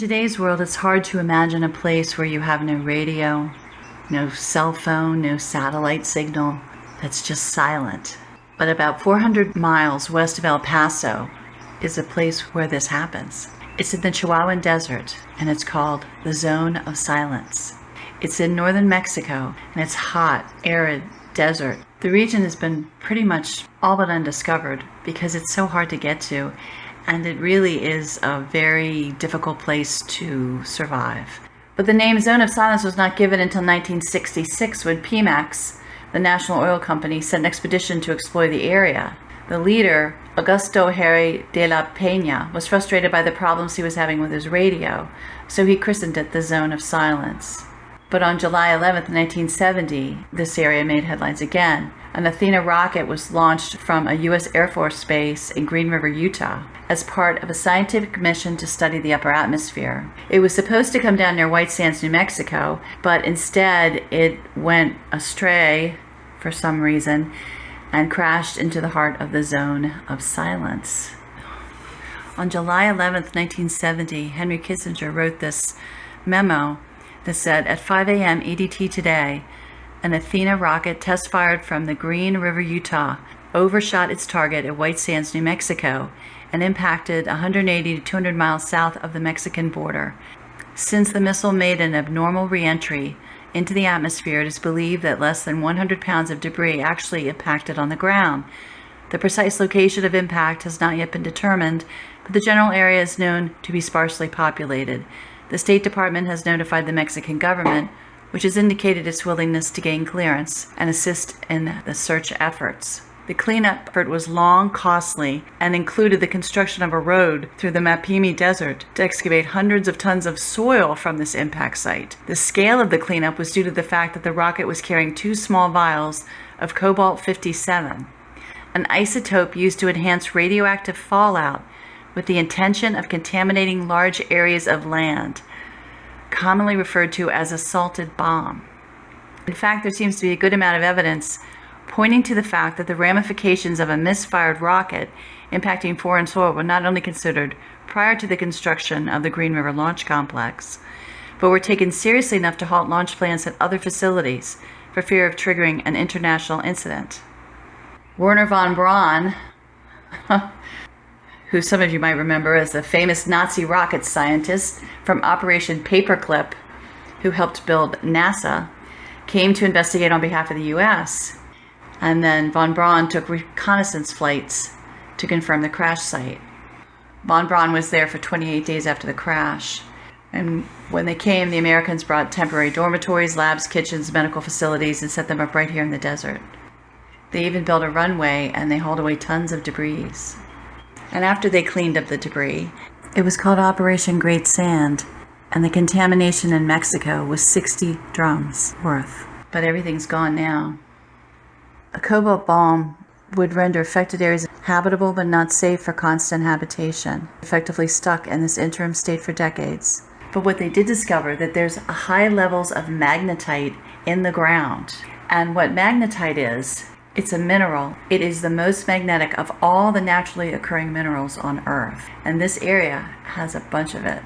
today's world, it's hard to imagine a place where you have no radio, no cell phone, no satellite signal, that's just silent. But about 400 miles west of El Paso is a place where this happens. It's in the Chihuahuan Desert, and it's called the Zone of Silence. It's in northern Mexico, and it's hot, arid desert. The region has been pretty much all but undiscovered because it's so hard to get to, and it really is a very difficult place to survive. But the name Zone of Silence was not given until 1966 when Pemex, the national oil company, sent an expedition to explore the area. The leader, Augusto Harry de la Peña, was frustrated by the problems he was having with his radio, so he christened it the Zone of Silence. But on July 11, 1970, this area made headlines again. An Athena rocket was launched from a U.S. Air Force base in Green River, Utah, as part of a scientific mission to study the upper atmosphere. It was supposed to come down near White Sands, New Mexico, but instead it went astray for some reason and crashed into the heart of the Zone of Silence. On July 11, 1970, Henry Kissinger wrote this memo that said, at 5 a.m. EDT today, an Athena rocket test-fired from the Green River, Utah, overshot its target at White Sands, New Mexico, and impacted 180 to 200 miles south of the Mexican border. Since the missile made an abnormal re-entry into the atmosphere, it is believed that less than 100 pounds of debris actually impacted on the ground. The precise location of impact has not yet been determined, but the general area is known to be sparsely populated. The State Department has notified the Mexican government, which has indicated its willingness to gain clearance and assist in the search efforts. The cleanup effort was long, costly, and included the construction of a road through the Mapimi Desert to excavate hundreds of tons of soil from this impact site. The scale of the cleanup was due to the fact that the rocket was carrying 2 small vials of cobalt-57, an isotope used to enhance radioactive fallout with the intention of contaminating large areas of land, commonly referred to as a salted bomb. In fact, there seems to be a good amount of evidence pointing to the fact that the ramifications of a misfired rocket impacting foreign soil were not only considered prior to the construction of the Green River Launch Complex, but were taken seriously enough to halt launch plans at other facilities for fear of triggering an international incident. Werner von Braun, who some of you might remember as the famous Nazi rocket scientist from Operation Paperclip, who helped build NASA, came to investigate on behalf of the U.S. And then von Braun took reconnaissance flights to confirm the crash site. Von Braun was there for 28 days after the crash. And when they came, the Americans brought temporary dormitories, labs, kitchens, medical facilities, and set them up right here in the desert. They even built a runway, and they hauled away tons of debris. And after they cleaned up the debris, it was called Operation Great Sand, and the contamination in Mexico was 60 drums worth. But everything's gone now. A cobalt bomb would render affected areas habitable but not safe for constant habitation, effectively stuck in this interim state for decades. But what they did discover that there's high levels of magnetite in the ground. And what magnetite is, it's a mineral. It is the most magnetic of all the naturally occurring minerals on Earth. And this area has a bunch of it.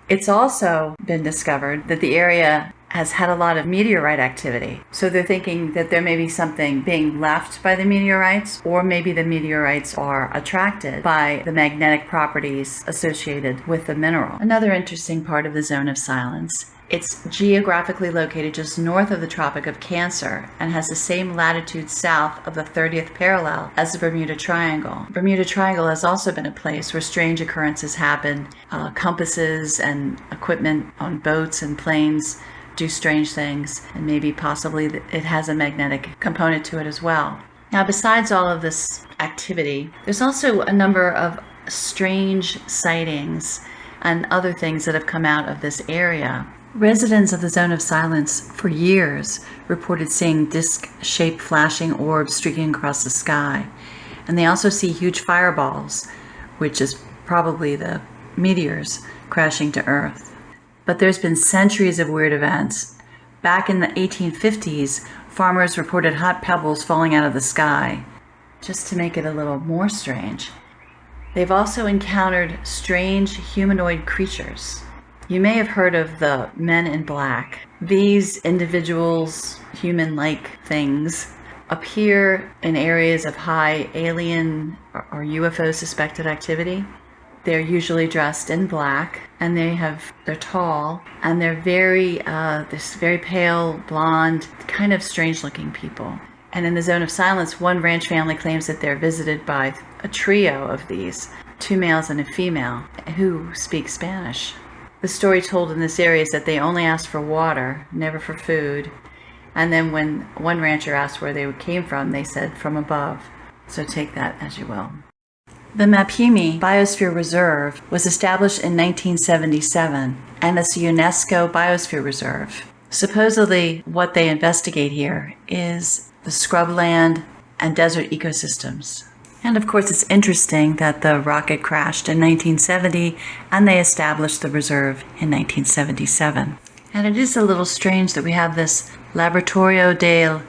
It's also been discovered that the area has had a lot of meteorite activity. So they're thinking that there may be something being left by the meteorites, or maybe the meteorites are attracted by the magnetic properties associated with the mineral. Another interesting part of the Zone of Silence, it's geographically located just north of the Tropic of Cancer and has the same latitude south of the 30th parallel as the Bermuda Triangle. The Bermuda Triangle has also been a place where strange occurrences happen. Compasses and equipment on boats and planes do strange things, and maybe possibly it has a magnetic component to it as well. Now, besides all of this activity, there's also a number of strange sightings and other things that have come out of this area. Residents of the Zone of Silence for years reported seeing disc-shaped flashing orbs streaking across the sky. And they also see huge fireballs, which is probably the meteors crashing to Earth. But there's been centuries of weird events. Back in the 1850s, farmers reported hot pebbles falling out of the sky. Just to make it a little more strange, they've also encountered strange humanoid creatures. You may have heard of the men in black. These individuals, human-like things, appear in areas of high alien or UFO suspected activity. They're usually dressed in black, and they're tall, and they're this very pale, blonde, kind of strange-looking people. And in the zone of silence, one ranch family claims that they're visited by a trio of these, 2 males and a female, who speak Spanish. The story told in this area is that they only asked for water, never for food. And then when one rancher asked where they came from, they said from above. So take that as you will. The Mapimi Biosphere Reserve was established in 1977, and it's a UNESCO Biosphere Reserve. Supposedly, what they investigate here is the scrubland and desert ecosystems. And of course, it's interesting that the rocket crashed in 1970 and they established the reserve in 1977. And it is a little strange that we have this Laboratorio del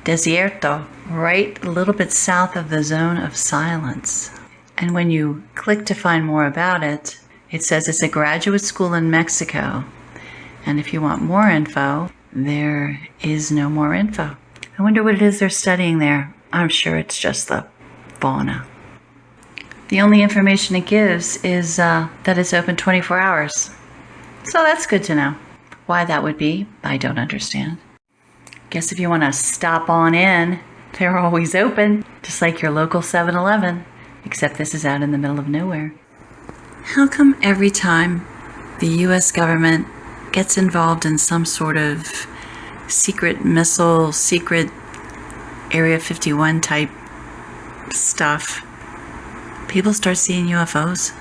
Desierto right a little bit south of the zone of silence. And when you click to find more about it, it says it's a graduate school in Mexico. And if you want more info, there is no more info. I wonder what it is they're studying there. I'm sure it's just the fauna. The only information it gives is that it's open 24 hours. So that's good to know. Why that would be, I don't understand. Guess if you want to stop on in, they're always open, just like your local 7-Eleven, except this is out in the middle of nowhere. How come every time the U.S. government gets involved in some sort of secret missile, secret Area 51 type stuff, people start seeing UFOs?